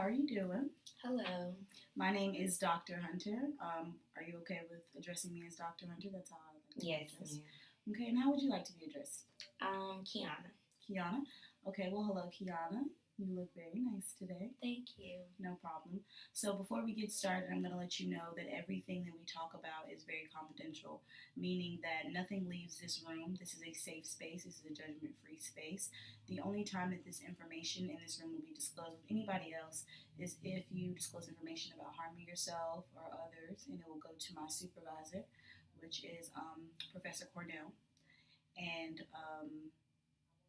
are you doing? Hello. My name is Dr. Hunter. Are you okay with addressing me as Dr. Hunter? That's how I like to be Yes, addressed. ma'am. Okay, and how would you like to be addressed? Kiana. Kiana? Okay, well, hello, Kiana. You look very nice today. Thank you. No problem. So before we get started, I'm going to let you know that everything that we talk about is very confidential, meaning that nothing leaves this room. This is a safe space. This is a judgment-free space. The only time that this information in this room will be disclosed with anybody else is if you disclose information about harming yourself or others, and it will go to my supervisor, which is Professor Cornell. And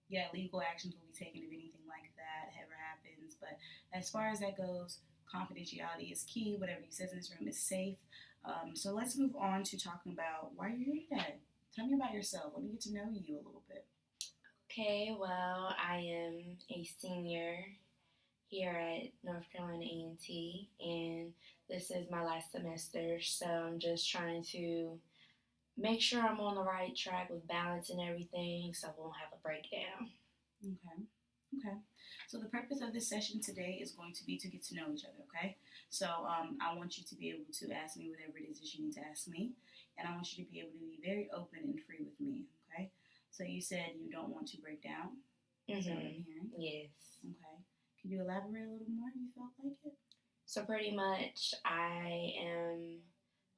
yeah, legal actions will be taken if anything like that ever happens. But as far as that goes, confidentiality is key. Whatever he says in this room is safe. So let's move on to talking about why you're here today. Tell me about yourself. Let me get to know you a little bit. Okay, well, I am a senior here at North Carolina A&T, and this is my last semester, so I'm just trying to make sure I'm on the right track with balance and everything so I won't have a breakdown. Okay. Okay. So the purpose of this session today is going to be to get to know each other, okay? So I want you to be able to ask me whatever it is that you need to ask me, and I want you to be able to be very open and free with me, okay? So you said you don't want to break down. Is that what I'm hearing? Yes. Okay. Can you elaborate a little more if you felt like it? So pretty much I am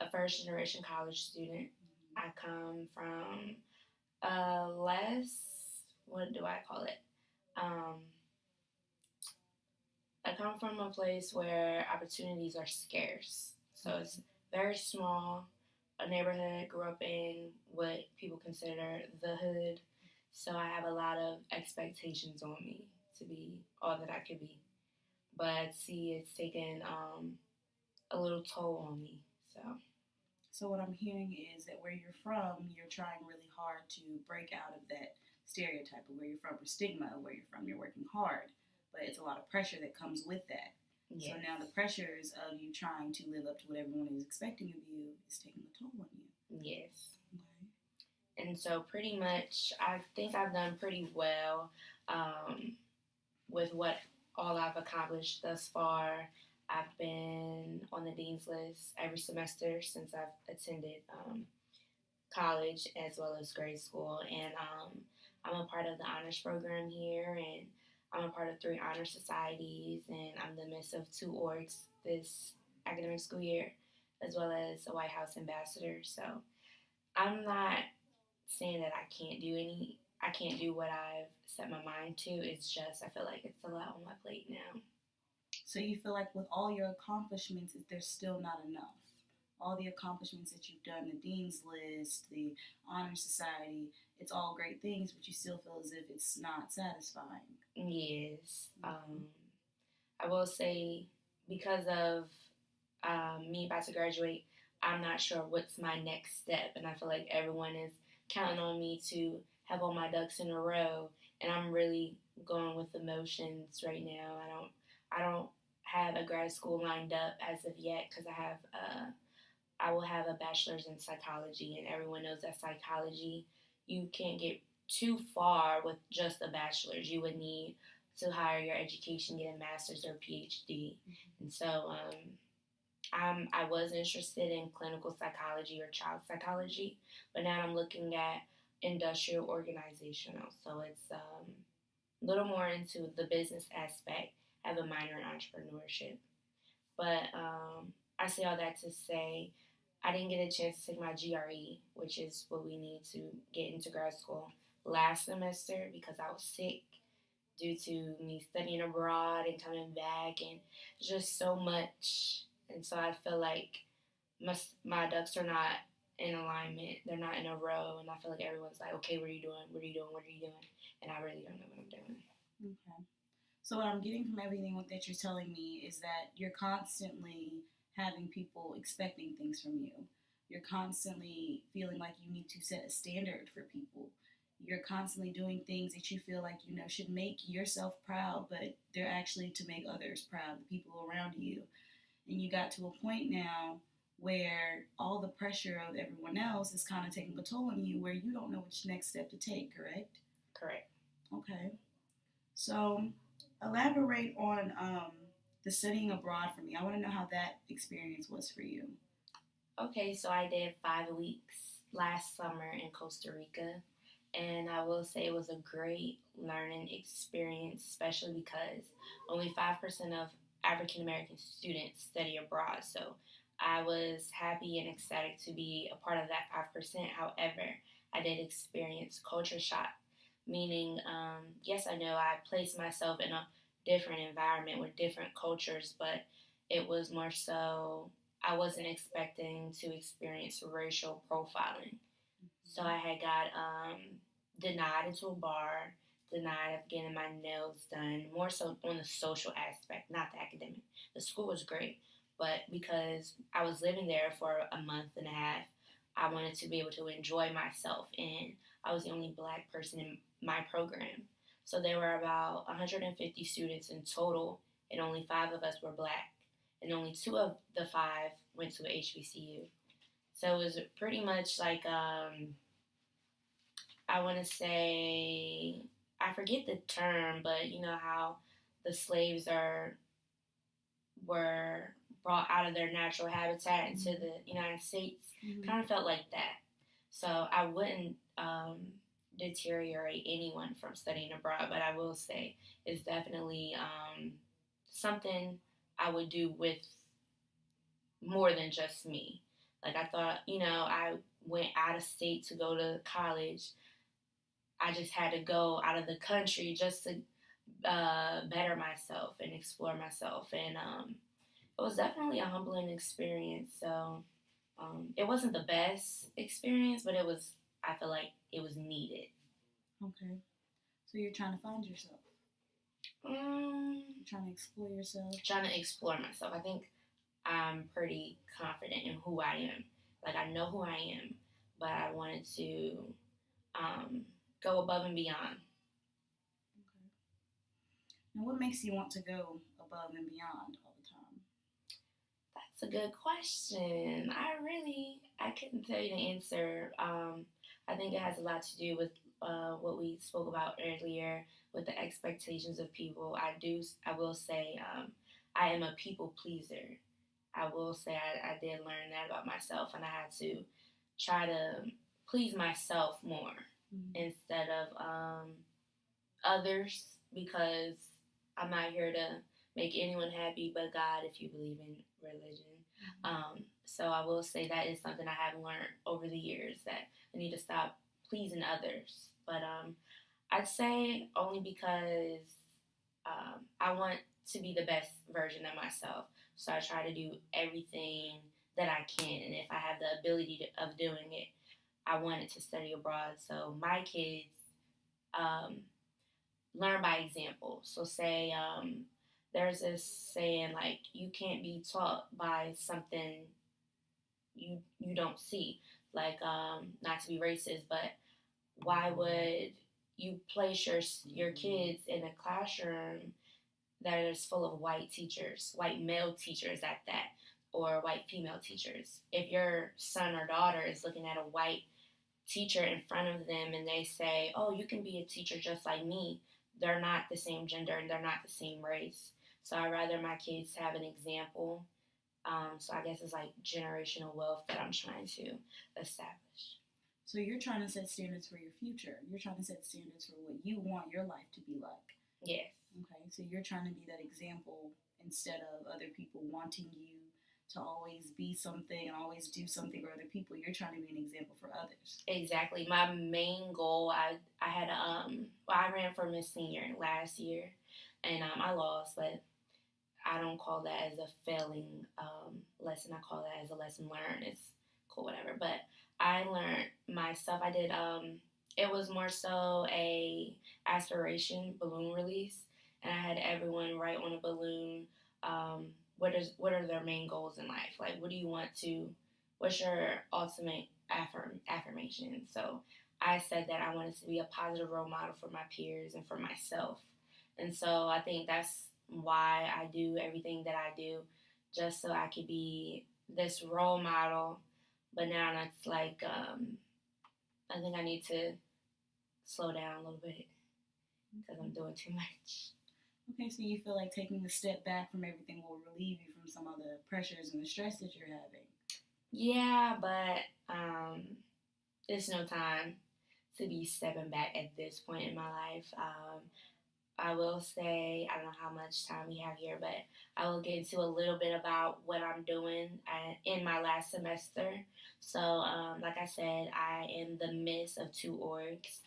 a first generation college student. I come from what do I call it? Um, I come from a place where opportunities are scarce. So it's very small, a neighborhood, grew up in what people consider the hood. So I have a lot of expectations on me to be all that I could be. But see, it's taken a little toll on me. So what I'm hearing is that where you're from, you're trying really hard to break out of that stereotype of where you're from or stigma of where you're from. You're working hard, but it's a lot of pressure that comes with that. Yes. So now the pressures of you trying to live up to what everyone is expecting of you is taking a toll on you. Yes. Okay. And so pretty much, I think I've done pretty well with what all I've accomplished thus far. I've been on the dean's list every semester since I've attended college as well as grade school, and I'm a part of the honors program here, and I'm a part of 3 honor societies, and I'm the midst of 2 orgs this academic school year, as well as a White House ambassador. So I'm not saying that I can't do what I've set my mind to. It's just I feel like it's a lot on my plate now. So you feel like with all your accomplishments, there's still not enough. All the accomplishments that you've done, the Dean's List, the Honor Society, it's all great things, but you still feel as if it's not satisfying. Yes. I will say because of me about to graduate, I'm not sure what's my next step, and I feel like everyone is counting on me to have all my ducks in a row, and I'm really going with the motions right now. I don't have a grad school lined up as of yet because I will have a bachelor's in psychology, and everyone knows that psychology you can't get too far with just a bachelor's. You would need to higher your education, get a master's or PhD, and so I was interested in clinical psychology or child psychology, but now I'm looking at industrial organizational. So it's a little more into the business aspect. I have a minor in entrepreneurship. But I say all that to say I didn't get a chance to take my GRE, which is what we need to get into grad school, last semester because I was sick due to me studying abroad and coming back and just so much. And so I feel like my ducks are not in alignment. They're not in a row. And I feel like everyone's like, okay, what are you doing? What are you doing? What are you doing? And I really don't know what I'm doing. Okay. So what I'm getting from everything that you're telling me is that you're constantly having people expecting things from you. You're constantly feeling like you need to set a standard for people. You're constantly doing things that you feel like should make yourself proud, but they're actually to make others proud, the people around you. And you got to a point now where all the pressure of everyone else is kind of taking a toll on you, where you don't know which next step to take. Correct? Correct. Okay. So elaborate on the studying abroad for me. I want to know how that experience was for you. Okay, so I did 5 weeks last summer in Costa Rica, and I will say it was a great learning experience, especially because only 5% of African American students study abroad. So I was happy and excited to be a part of that 5%. However, I did experience culture shock, meaning, yes, I know I placed myself in a different environment with different cultures, but it was more so I wasn't expecting to experience racial profiling. So I had got denied into a bar, denied of getting my nails done, more so on the social aspect, not the academic. The school was great, but because I was living there for a month and a half, I wanted to be able to enjoy myself, and I was the only black person in my program. So there were about 150 students in total, and only five of us were black, and only two of the five went to a HBCU. So it was pretty much like I want to say I forget the term, but you know how the slaves are were brought out of their natural habitat into the United States. Mm-hmm. Kind of felt like that. So I wouldn't deteriorate anyone from studying abroad, but I will say it's definitely something I would do with more than just me. Like I thought, I went out of state to go to college. I just had to go out of the country just to better myself and explore myself. And it was definitely a humbling experience. So it wasn't the best experience, but I feel like it was needed. Okay. So you're trying to find yourself. You're trying to explore yourself. Trying to explore myself. I think I'm pretty confident in who I am. Like I know who I am, but I wanted to go above and beyond. Okay. And what makes you want to go above and beyond all the time? That's a good question. I couldn't tell you the answer. I think it has a lot to do with what we spoke about earlier with the expectations of people. I will say, I am a people pleaser. I will say I did learn that about myself, and I had to try to please myself more instead of others, because I'm not here to make anyone happy but God, if you believe in religion. So I will say that is something I have learned over the years, that I need to stop pleasing others. But I'd say only because I want to be the best version of myself. So I try to do everything that I can. And if I have the ability of doing it, I wanted to study abroad. So my kids learn by example. So say there's this saying like you can't be taught by something you don't see. Like not to be racist, but why would you place your kids in a classroom that is full of white teachers, white male teachers at that, or white female teachers? If your son or daughter is looking at a white teacher in front of them and they say, oh, you can be a teacher just like me, they're not the same gender and they're not the same race. So I'd rather my kids have an example. So I guess it's like generational wealth that I'm trying to establish. So you're trying to set standards for your future. You're trying to set standards for what you want your life to be like. Yes. Okay, so you're trying to be that example instead of other people wanting you to always be something and always do something for other people. You're trying to be an example for others. Exactly. My main goal, I had I ran for Miss Senior last year, and I lost, but I don't call that as a failing lesson. I call that as a lesson learned. It's cool, whatever. But I learned my stuff. I did. It was more so a aspiration balloon release, and I had everyone write on a balloon. What are their main goals in life? Like, what do you want to? What's your ultimate affirmation? So I said that I wanted to be a positive role model for my peers and for myself, and so I think that's why I do everything that I do, just so I could be this role model. But now it's like I think I need to slow down a little bit because I'm doing too much. Okay, so you feel like taking a step back from everything will relieve you from some of the pressures and the stress that you're having. Yeah, but there's no time to be stepping back at this point in my life. I will say, I don't know how much time we have here, but I will get into a little bit about what I'm doing in my last semester. So, like I said, I am the midst of two orgs,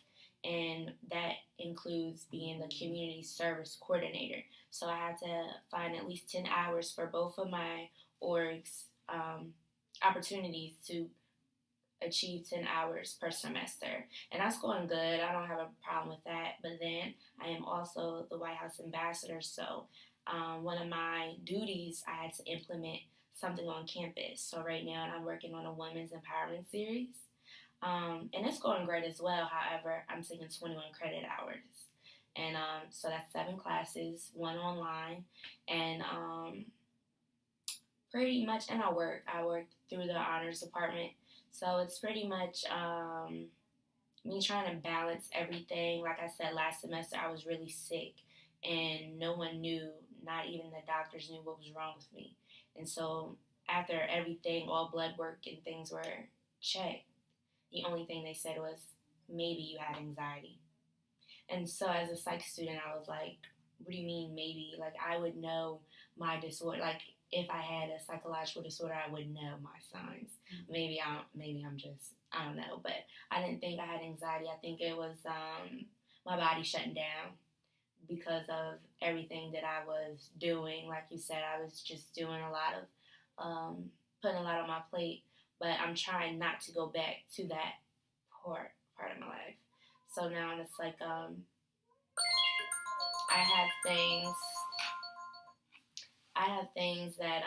and that includes being the community service coordinator. So, I had to find at least 10 hours for both of my orgs opportunities to achieve 10 hours per semester. And that's going good. I don't have a problem with that. But then I am also the White House ambassador. So one of my duties, I had to implement something on campus. So right now I'm working on a women's empowerment series. And it's going great as well. However, I'm taking 21 credit hours. And so that's 7 classes, one online. And pretty much, and I work through the honors department. So it's pretty much me trying to balance everything. Like I said, last semester I was really sick, and no one knew, not even the doctors knew what was wrong with me. And so after everything, all blood work and things were checked, the only thing they said was maybe you had anxiety. And so as a psych student, I was like, what do you mean maybe? Like I would know my disorder. Like if I had a psychological disorder, I would know my signs. Mm-hmm. Maybe I'm just, I don't know. But I didn't think I had anxiety. I think it was my body shutting down because of everything that I was doing. Like you said, I was just doing a lot of, putting a lot on my plate. But I'm trying not to go back to that part of my life. So now it's like I have things I have things that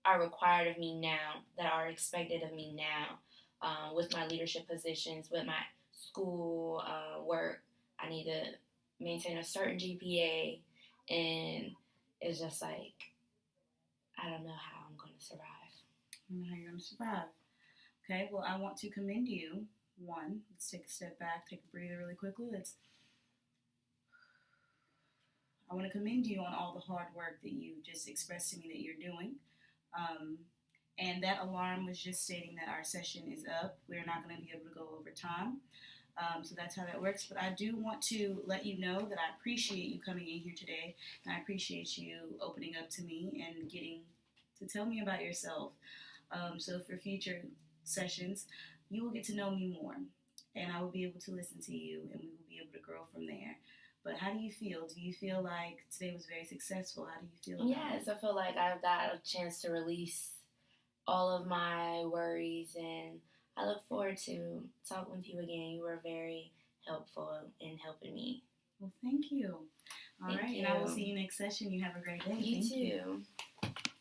are required of me now, that are expected of me now, with my leadership positions, with my school work. I need to maintain a certain GPA, and it's just like I don't know how I'm going to survive. I don't know how you're going to survive. Okay, well, I want to commend you. One, let's take a step back, take a breather really quickly. I want to commend you on all the hard work that you just expressed to me that you're doing. Um, and that alarm was just stating that our session is up. We're not going to be able to go over time. So that's how that works. But I do want to let you know that I appreciate you coming in here today, and I appreciate you opening up to me and getting to tell me about yourself. So for future sessions, you will get to know me more, and I will be able to listen to you, and we will be able to grow from there. But how do you feel? Do you feel like today was very successful? How do you feel about it? Yes, I feel like I've got a chance to release all of my worries, and I look forward to talking with you again. You were very helpful in helping me. Well, thank you. All Thank right, you. and I will see you next session. You have a great day. You Thank too. you.